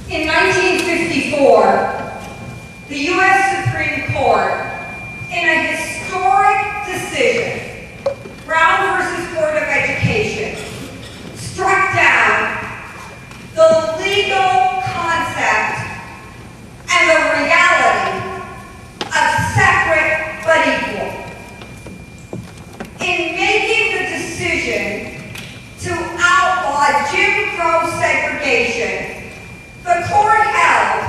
In 1954, the U.S. Supreme Court, in a historic decision, Brown versus Board of Education, struck down the legal concept and the reality of separate but equal. In making the decision to outlaw Jim Crow segregation, the court held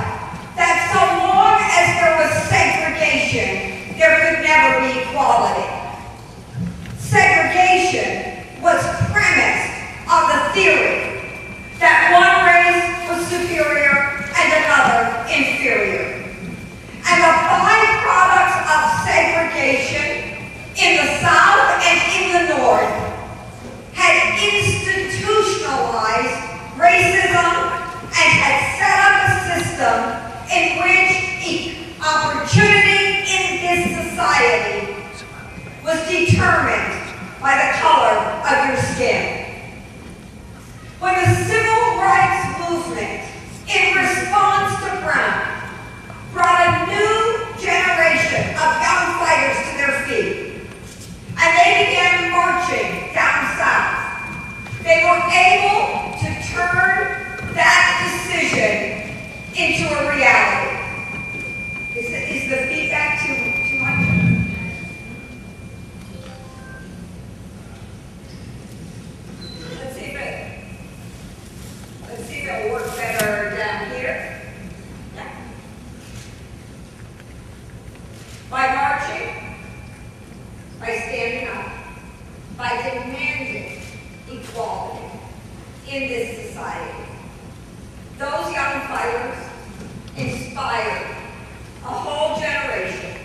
that so long as there was segregation, there could never be equality. Segregation was premised on the theory that one race was superior and another inferior. And the byproducts of segregation in the South and in the North had institutionalized racism and had set up a system in which opportunity in this society was determined by the color of your skin. When the civil rights movement, in response to Brown, brought a new generation of young fighters to their feet, and they began marching down south, they were able to turn that decision into a reality. Is the feedback too much? Let's see if it'll work better down here. Yeah. By marching, by standing up, by demanding equality in this society. Those young fighters inspired a whole generation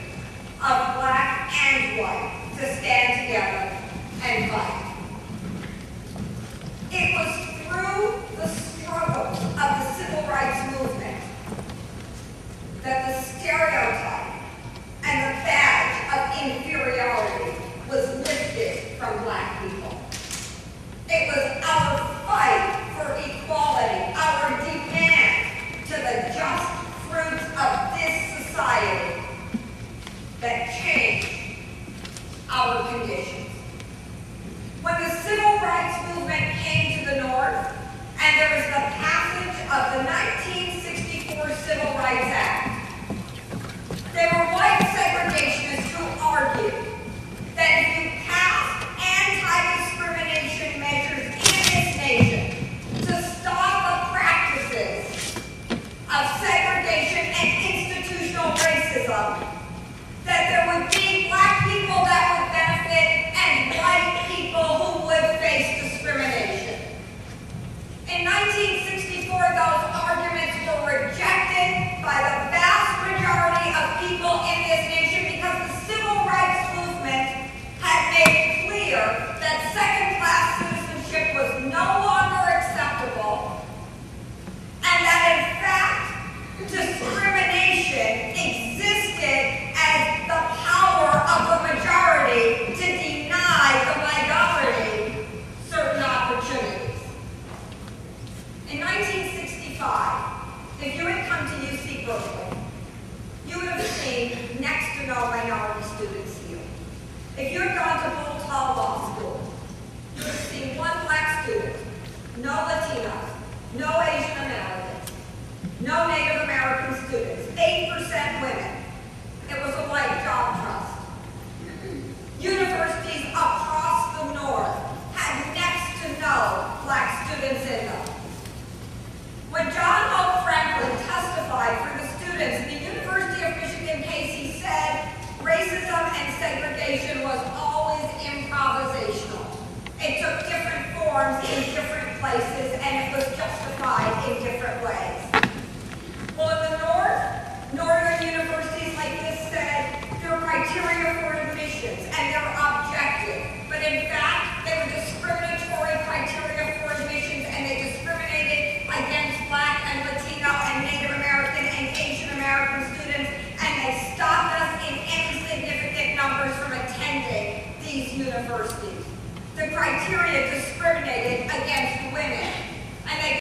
of black and white to stand together and fight. It was through the struggles of the civil rights movement that the stereotype and the badge of inferiority was lifted from black people. It was our fight for equality, our demand to the just fruits of this society that changed our conditions. When the civil rights movement came to the North, and there was the passage of the 1964 Civil Rights Act, there were white segregationists who argued that if you passed anti-discrimination measures in this nation to stop the practices of segregation and institutional racism, that there would be black people that would benefit and white people who would face discrimination. In 1964, those arguments were rejected by the vast majority of people in this nation because the civil rights movement had made clear that second-class citizenship was no longer acceptable, and that in fact, discrimination existed as the power of the majority to deny the minority certain opportunities. In 1965, if you had come to UC Berkeley, you would have seen next to no minority students here. If you had gone to Bolt Hall Law School, you would have seen one black student, no Latinos, no Asian Americans, no Native American students, 8% women. It was a white job trust. Universities across the North had next to no black students in them. When John Hope Franklin testified for the students in the University of Michigan case, he said racism and segregation was always improvisational. It took different forms in different places, and it was justified in different ways. Well, in the North, northern universities like this said there were criteria for admissions, and they were objective. But in fact, they were discriminatory criteria for admissions, and they discriminated against Black and Latino and Native American and Asian American students, and they stopped us in any significant numbers from attending these universities. The criteria discriminated against women, and they